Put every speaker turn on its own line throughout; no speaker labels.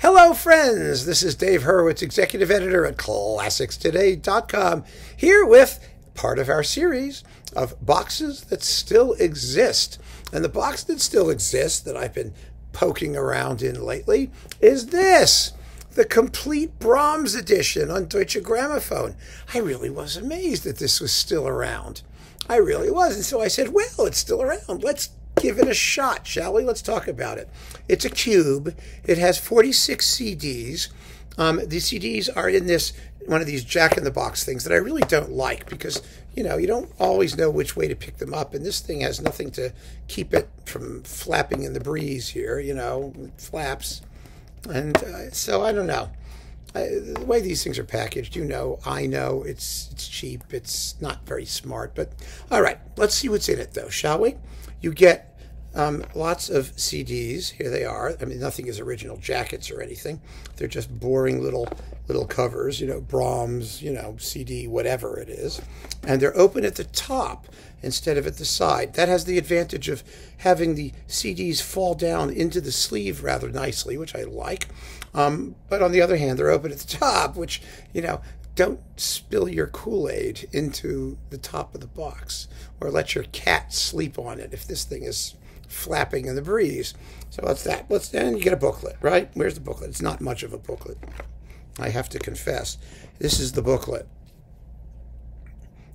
Hello, friends. This is Dave Hurwitz, executive editor at ClassicsToday.com, here with part of our series of boxes that still exist. And the box that still exists that I've been poking around in lately is this, the complete Brahms edition on Deutsche Grammophon. I really was amazed that this was still around. I really was. And so I said, well, it's still around. Let's give it a shot, shall we? Let's talk about it. It's a cube. It has 46 CDs. The CDs are in this one of these jack-in-the-box things that I really don't like because, you know, you don't always know which way to pick them up. And this thing has nothing to keep it from flapping in the breeze here, you know, it flaps. And so I don't know. The way these things are packaged, you know, I know it's cheap. It's not very smart. But all right, let's see what's in it, though, shall we? You get lots of CDs. Here they are. I mean, nothing is original jackets or anything. They're just boring little covers, you know, Brahms, you know, CD, whatever it is. And they're open at the top instead of at the side. That has the advantage of having the CDs fall down into the sleeve rather nicely, which I like. But on the other hand, they're open at the top, which, you know, don't spill your Kool-Aid into the top of the box or let your cat sleep on it if this thing is flapping in the breeze. So that's that. Then you get a booklet, right? Where's the booklet? It's not much of a booklet, I have to confess. This is the booklet.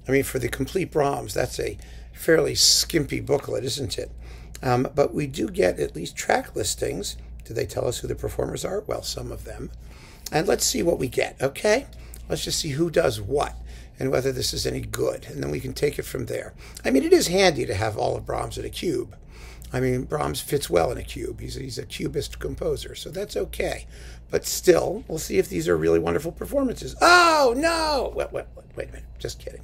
I mean, for the complete Brahms, that's a fairly skimpy booklet, isn't it? But we do get at least track listings. Do they tell us who the performers are? Well, some of them. And let's see what we get, okay? Let's just see who does what and whether this is any good, and then we can take it from there. I mean, it is handy to have all of Brahms in a cube. I mean, Brahms fits well in a cube. He's a cubist composer, so that's okay. But still, we'll see if these are really wonderful performances. Oh, no! Wait a minute. Just kidding.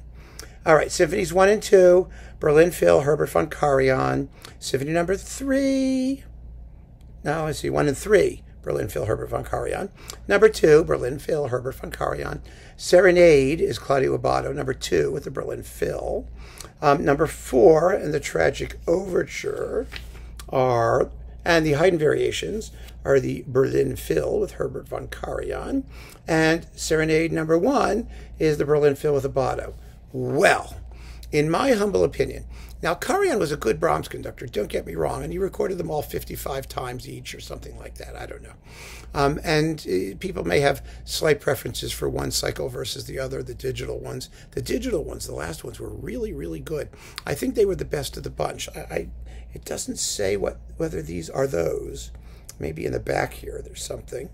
All right, Symphonies 1 and 2, Berlin Phil, Herbert von Karajan. Symphony number 3. No, I see, 1 and 3. Berlin Phil, Herbert von Karajan. Number 2, Berlin Phil, Herbert von Karajan. Serenade is Claudio Abbado, number 2 with the Berlin Phil. Number 4 and the Tragic Overture and the Haydn Variations are the Berlin Phil with Herbert von Karajan. And Serenade number 1 is the Berlin Phil with Abbado. Well, in my humble opinion, now, Karajan was a good Brahms conductor, don't get me wrong, and he recorded them all 55 times each or something like that. I don't know. And people may have slight preferences for one cycle versus the other, the digital ones. The digital ones, the last ones, were really, really good. I think they were the best of the bunch. It doesn't say whether these are those. Maybe in the back here there's something.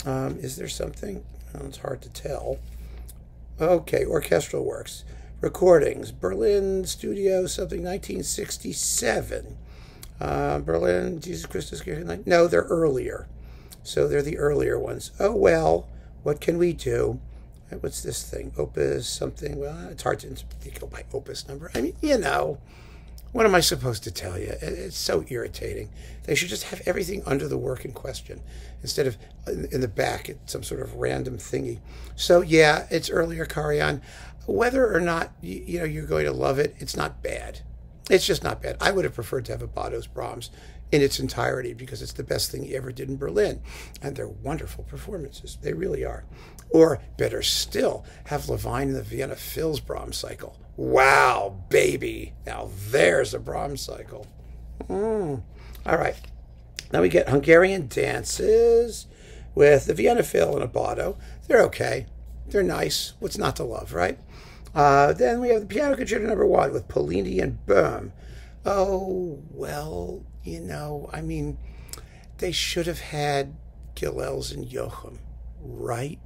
Is there something? Oh, it's hard to tell. Okay, orchestral works. Recordings, Berlin Studio, something 1967. Berlin, Jesus Christus. No, they're earlier. So they're the earlier ones. Oh, well, what can we do? What's this thing? Opus something? Well, it's hard to go by opus number. I mean, you know, what am I supposed to tell you? It's so irritating. They should just have everything under the work in question instead of in the back at some sort of random thingy. So, yeah, it's earlier Karajan. Whether or not you know you're going to love it, it's not bad. It's just not bad. I would have preferred to have Abbado's Brahms in its entirety because it's the best thing he ever did in Berlin. And they're wonderful performances. They really are. Or better still, have Levine in the Vienna Phil's Brahms cycle. Wow, baby. Now there's a Brahms cycle. All right. Now we get Hungarian dances with the Vienna Phil and Abbado. They're okay. They're nice. What's not to love, right? Then we have the Piano Concerto number 1 with Pollini and Böhm. Oh, well, you know, I mean, they should have had Gilels and Joachim, right?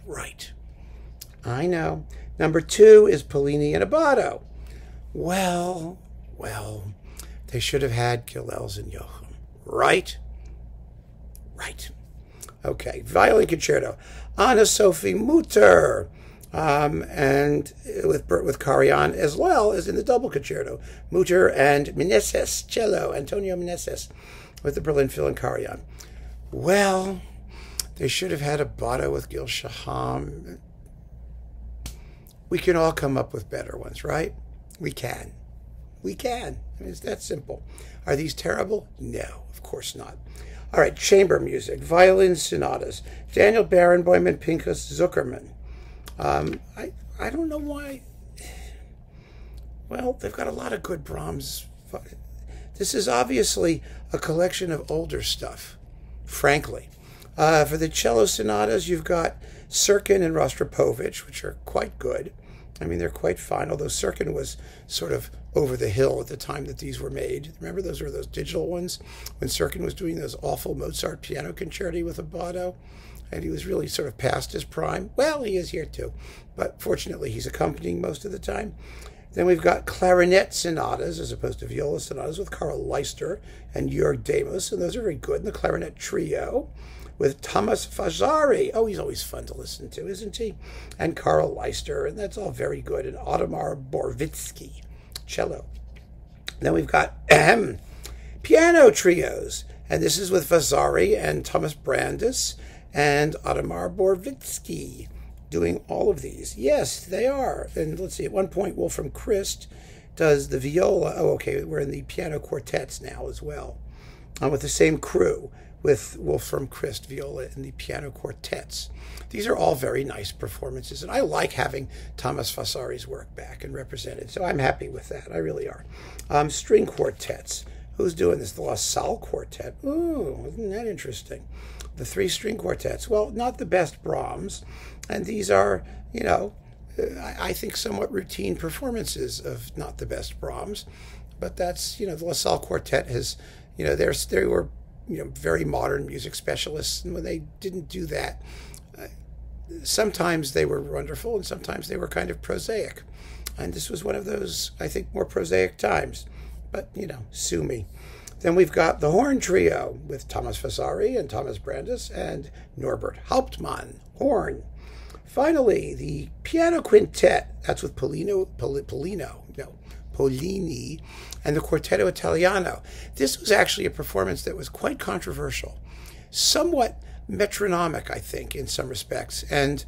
Right. I know. Number 2 is Pollini and Abbado. Well, they should have had Gilels and Joachim, right? Right. Okay, Violin Concerto, Anna Sophie Mutter, and with Karajan as well as in the double concerto, Mutter and Meneses, cello, Antonio Meneses, with the Berlin Phil and Karajan. Well, they should have had Abbado with Gil Shaham. We can all come up with better ones, right? We can. I mean, it's that simple. Are these terrible? No, of course not. All right, chamber music, violin sonatas, Daniel Barenboim and Pinchas Zuckerman. I don't know why. Well, they've got a lot of good Brahms. This is obviously a collection of older stuff, frankly. For the cello sonatas, you've got Sirkin and Rostropovich, which are quite good. I mean, they're quite fine, although Sirkin was sort of over the hill at the time that these were made. Remember, those were those digital ones when Sirkin was doing those awful Mozart piano concerti with Abbado, and he was really sort of past his prime. Well, he is here too, but fortunately he's accompanying most of the time. Then we've got clarinet sonatas as opposed to viola sonatas with Karl Leister and Jörg Demos, and those are very good. And the clarinet trio with Thomas Fazzari. Oh, he's always fun to listen to, isn't he? And Karl Leister, and that's all very good. And Ottomar Borwitsky, cello. Then we've got piano trios, and this is with Fazzari and Thomas Brandis and Ottomar Borwitsky doing all of these. Yes, they are. And let's see, at one point, Wolfram Christ does the viola. Oh, okay, we're in the piano quartets now as well, with the same crew, with Wolfram Christ viola and the piano quartets. These are all very nice performances, and I like having Thomas Fazzari's work back and represented, so I'm happy with that. I really are. String quartets. Who's doing this? The La Salle Quartet. Ooh, isn't that interesting? The 3 string quartets. Well, not the best Brahms, and these are, you know, I think somewhat routine performances of not the best Brahms, but that's, you know, the La Salle Quartet has, you know, they were, you know, very modern music specialists, and when they didn't do that, sometimes they were wonderful and sometimes they were kind of prosaic, and this was one of those, I think, more prosaic times, but, you know, sue me. Then we've got the horn trio with Thomas Fazzari and Thomas Brandis and Norbert Hauptmann, horn. Finally, the piano quintet, that's with Polini, and the Quartetto Italiano. This was actually a performance that was quite controversial, somewhat metronomic, I think, in some respects. And,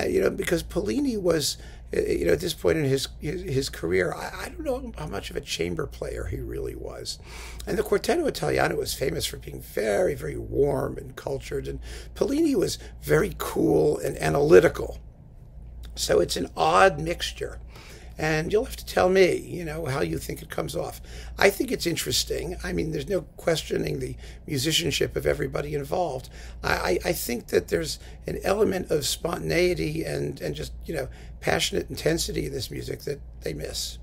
you know, because Polini was, you know, at this point in his career, I don't know how much of a chamber player he really was. And the Quartetto Italiano was famous for being very, very warm and cultured, and Polini was very cool and analytical. So it's an odd mixture. And you'll have to tell me, you know, how you think it comes off. I think it's interesting. I mean, there's no questioning the musicianship of everybody involved. I think that there's an element of spontaneity and just, you know, passionate intensity in this music that they miss.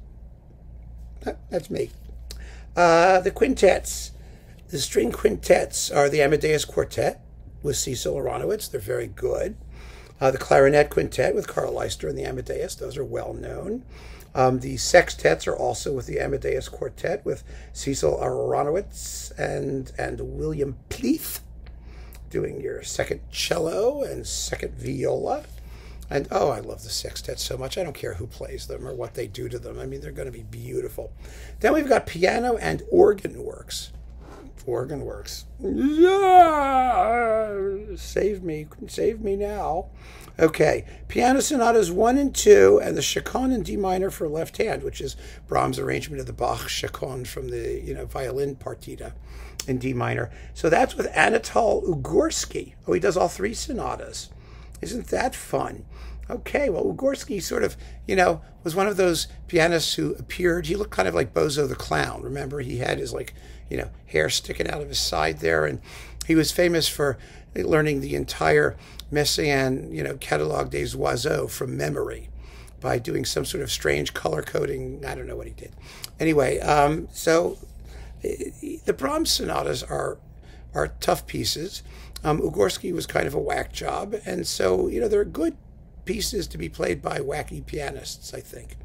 That's me. The quintets. The string quintets are the Amadeus Quartet with Cecil Aronowitz. They're very good. The clarinet quintet with Karl Leister and the Amadeus. Those are well known. The sextets are also with the Amadeus Quartet with Cecil Aronowitz and William Pleath doing your second cello and second viola. And, oh, I love the sextets so much. I don't care who plays them or what they do to them. I mean, they're going to be beautiful. Then we've got piano and organ works. Organ works. Yeah! Save me now. Okay, Piano Sonatas 1 and 2, and the Chaconne in D minor for left hand, which is Brahms' arrangement of the Bach Chaconne from the, you know, violin partita in D minor. So that's with Anatol Ugorsky. Oh, he does all 3 sonatas. Isn't that fun? Okay, well, Ugorsky sort of, you know, was one of those pianists who appeared. He looked kind of like Bozo the Clown. Remember, he had his, like, you know, hair sticking out of his side there, and he was famous for learning the entire Messiaen, you know, Catalogue des Oiseaux from memory by doing some sort of strange color coding. I don't know what he did. Anyway, so the Brahms sonatas are tough pieces. Ugorsky was kind of a whack job, and so, you know, they're good pieces to be played by wacky pianists, I think,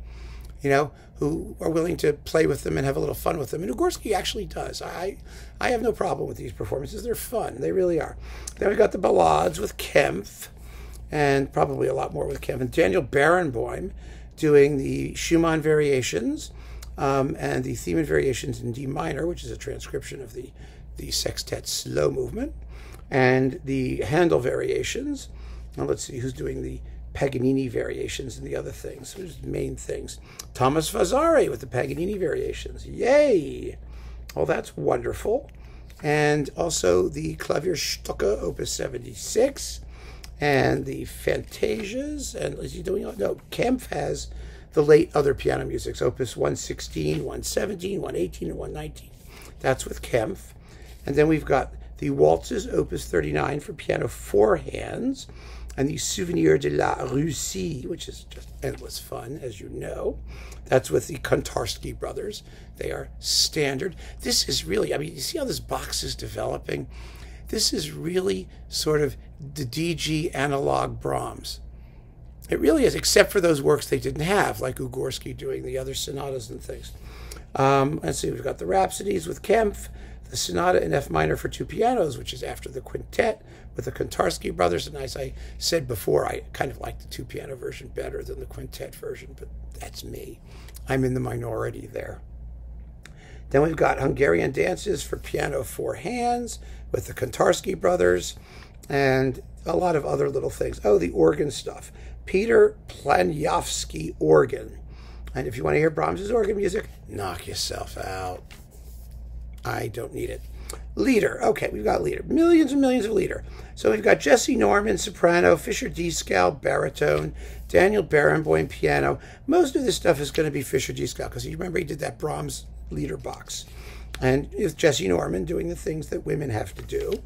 you know, who are willing to play with them and have a little fun with them. And Ugorsky actually does. I have no problem with these performances. They're fun. They really are. Then we got the ballades with Kempf, and probably a lot more with Kempf. And Daniel Barenboim doing the Schumann Variations and the Theme and Variations in D minor, which is a transcription of the sextet slow movement, and the Handel Variations. Now let's see who's doing the Paganini Variations and the other things. Those are the main things. Thomas Fazzari with the Paganini Variations. Yay! Well, that's wonderful. and also the Klavierstücke, Opus 76, and the Fantasias. And is he doing? No, Kempf has the late other piano musics, Opus 116, 117, 118, and 119. That's with Kempf. And then we've got the Waltzes, Opus 39 for piano, 4 hands, and the Souvenir de la Russie, which is just endless fun, as you know. That's with the Kontarsky brothers. They are standard. This is really, I mean, you see how this box is developing? This is really sort of the DG analog Brahms. It really is, except for those works they didn't have, like Ugorsky doing the other sonatas and things. Let's see, we've got the Rhapsodies with Kempf, the Sonata in F minor for 2 pianos, which is after the quintet with the Kontarsky brothers. And as I said before, I kind of like the 2 piano version better than the quintet version, but that's me. I'm in the minority there. Then we've got Hungarian Dances for piano, 4 hands with the Kontarsky brothers, and a lot of other little things. Oh, the organ stuff. Peter Planyovsky organ. And if you want to hear Brahms' organ music, knock yourself out. I don't need it. Lieder. Okay, we've got Lieder. Millions and millions of Lieder. So we've got Jesse Norman, soprano, Fischer Dieskau, baritone, Daniel Barenboim, piano. Most of this stuff is going to be Fischer Dieskau, because you remember he did that Brahms Lieder box. And with Jesse Norman doing the things that women have to do,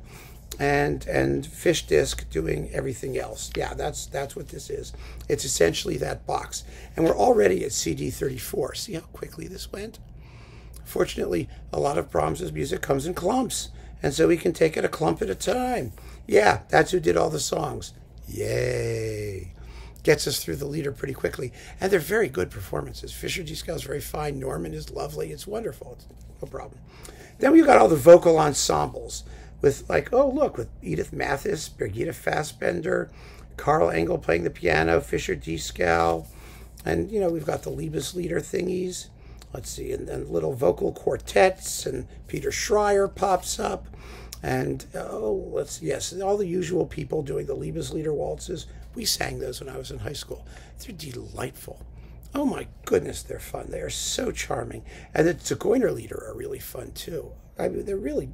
and Fish Disc doing everything else. Yeah, that's what this is. It's essentially that box. And we're already at CD 34. See how quickly this went? Fortunately, a lot of Brahms' music comes in clumps, and so we can take it a clump at a time. Yeah, that's who did all the songs. Yay. Gets us through the Lieder pretty quickly. And they're very good performances. Fischer Dieskau is very fine. Norman is lovely. It's wonderful. It's no problem. Then we've got all the vocal ensembles with, like, oh, look, with Edith Mathis, Birgitta Fassbender, Carl Engel playing the piano, Fischer Dieskau, and, you know, we've got the Liebeslieder thingies. Let's see, and little vocal quartets, and Peter Schreier pops up, and yes, all the usual people doing the Liebeslieder waltzes. We sang those when I was in high school. They're delightful. Oh my goodness, they're fun. They are so charming. And the Zigeunerlieder are really fun too. I mean, they're really,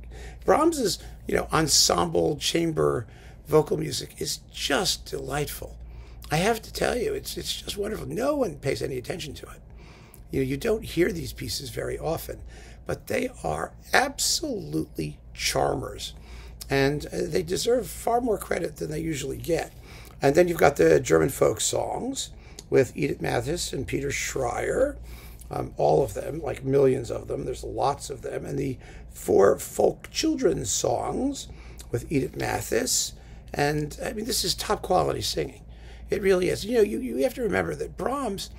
Brahms's, you know, ensemble chamber vocal music is just delightful. I have to tell you, it's just wonderful. No one pays any attention to it. You know, you don't hear these pieces very often, but they are absolutely charmers, and they deserve far more credit than they usually get. And then you've got the German folk songs with Edith Mathis and Peter Schreier, all of them, like millions of them. There's lots of them. And the 4 folk children's songs with Edith Mathis. And, I mean, this is top quality singing. It really is. You know, you have to remember that Brahms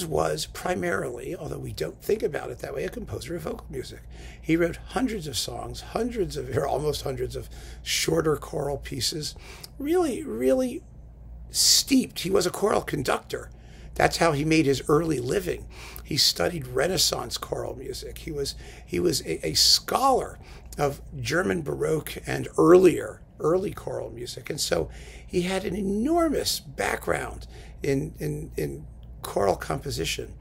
was primarily, although we don't think about it that way, a composer of vocal music. He wrote hundreds of songs, almost hundreds of shorter choral pieces, really, really steeped. He was a choral conductor. That's how he made his early living. He studied Renaissance choral music. He was a scholar of German Baroque and early choral music. And so he had an enormous background in choral composition,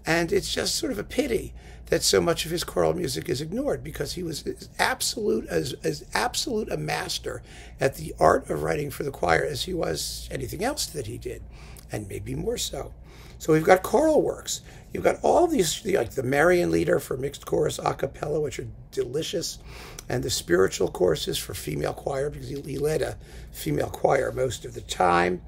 and it's just sort of a pity that so much of his choral music is ignored, because he was as absolute a master at the art of writing for the choir as he was anything else that he did, and maybe more so. So we've got choral works. You've got all these, like the Marienlieder for mixed chorus a cappella, which are delicious, and the spiritual choruses for female choir, because he led a female choir most of the time.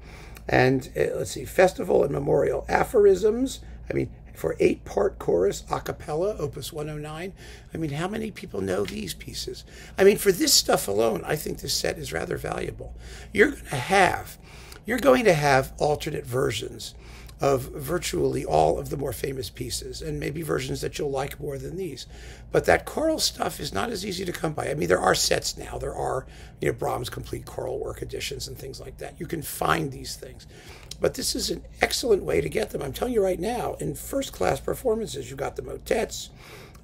And let's see, festival and memorial aphorisms. I mean, for 8-part chorus a cappella, Opus 109. I mean, how many people know these pieces? I mean, for this stuff alone, I think this set is rather valuable. You're going to have alternate versions of virtually all of the more famous pieces, and maybe versions that you'll like more than these. But that choral stuff is not as easy to come by. I mean, there are sets now. There are, you know, Brahms complete choral work editions and things like that. You can find these things. But this is an excellent way to get them. I'm telling you right now, in first-class performances, you've got the motets,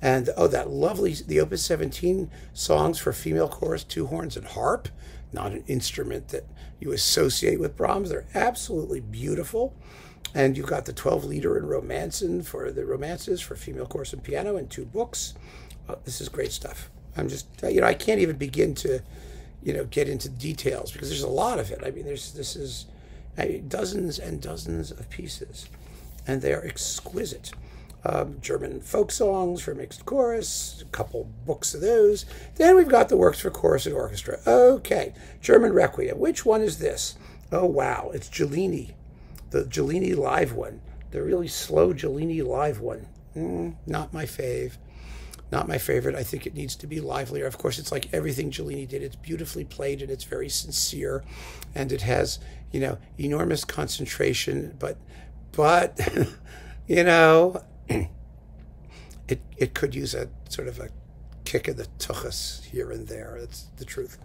and, oh, that lovely, the Opus 17 songs for female chorus, 2 horns and harp, not an instrument that you associate with Brahms. They're absolutely beautiful. And you've got the 12 Lieder and Romanzen for the romances for female chorus and piano, and 2 books. This is great stuff. I'm just, I can't even begin to, get into details because there's a lot of it. I mean, this is dozens and dozens of pieces, and they are exquisite. German folk songs for mixed chorus, a couple books of those. Then we've got the works for chorus and orchestra. Okay, German Requiem. Which one is this? Oh, wow, it's Giulini, the Giulini live one, the really slow Giulini live one. Not my fave. Not my favorite. I think it needs to be livelier. Of course, it's like everything Giulini did. It's beautifully played and it's very sincere, and it has, enormous concentration, but it could use a sort of a kick in the tuchus here and there. That's the truth.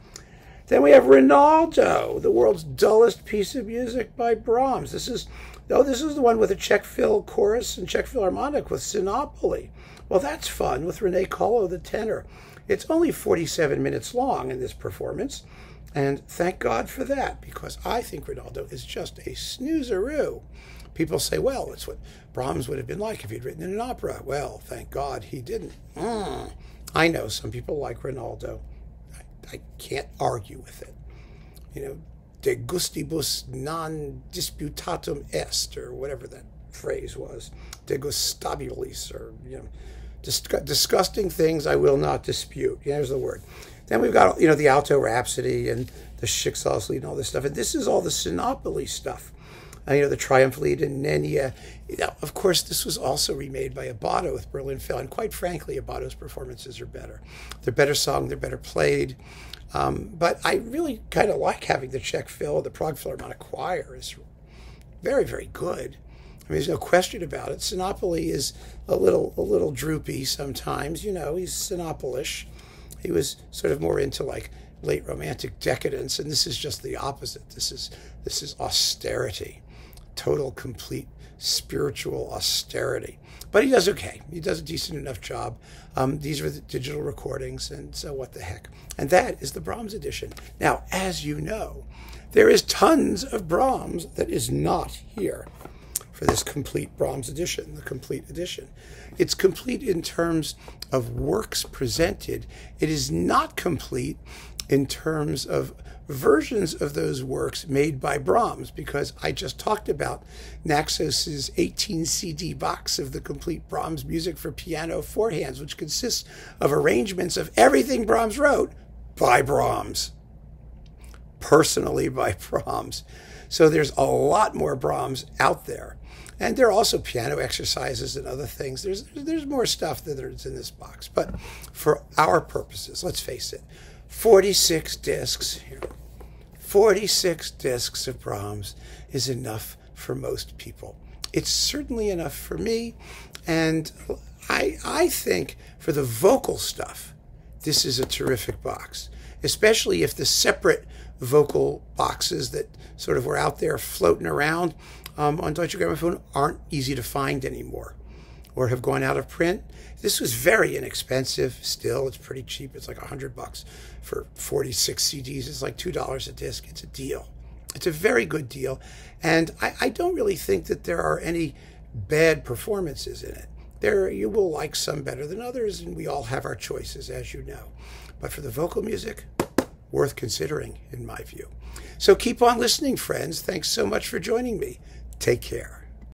Then we have Ronaldo, the world's dullest piece of music by Brahms. This is the one with a Czech fill chorus and Czech Philharmonic with Sinopoli. Well, that's fun with René Collo, the tenor. It's only 47 minutes long in this performance, and thank God for that, because I think Ronaldo is just a snoozeroo. People say, well, it's what Brahms would have been like if he'd written in an opera. Well, thank God he didn't. I know some people like Ronaldo. I can't argue with it. De gustibus non disputatum est, or whatever that phrase was. De gustabilis, or, disgusting things I will not dispute. There's the word. Then we've got, the alto Rhapsody and the Schicksalslied and all this stuff. And this is all the Sinopoli stuff. The Triumphlied and Nenia. Of course, this was also remade by Abbado with Berlin Phil, and quite frankly, Abbado's performances are better. They're better sung, they're better played. But I really kind of like having the Czech Phil. The Prague Philharmonic Choir is very, very good. There's no question about it. Sinopoli is a little droopy sometimes. He's Sinopolish. He was sort of more into like late romantic decadence, and this is just the opposite. This is austerity. Total, complete spiritual austerity. But he does okay. He does a decent enough job. These are the digital recordings, and so what the heck. And that is the Brahms edition. Now, as you know, there is tons of Brahms that is not here for this complete Brahms edition, the complete edition. It's complete in terms of works presented. It is not complete in terms of versions of those works made by Brahms, because I just talked about Naxos's 18 CD box of the complete Brahms music for piano four hands, which consists of arrangements of everything Brahms wrote by Brahms, personally by Brahms. So there's a lot more Brahms out there. And there are also piano exercises and other things. There's more stuff that's in this box. But for our purposes, let's face it, 46 discs here. 46 discs of Brahms is enough for most people. It's certainly enough for me, and I think for the vocal stuff, this is a terrific box, especially if the separate vocal boxes that sort of were out there floating around on Deutsche Grammophon aren't easy to find anymore or have gone out of print. This was very inexpensive. Still, it's pretty cheap. It's like $100 for 46 CDs. It's like $2 a disc. It's a deal. It's a very good deal. And I don't really think that there are any bad performances in it. You will like some better than others, and we all have our choices, as you know. But for the vocal music, worth considering, in my view. So keep on listening, friends. Thanks so much for joining me. Take care.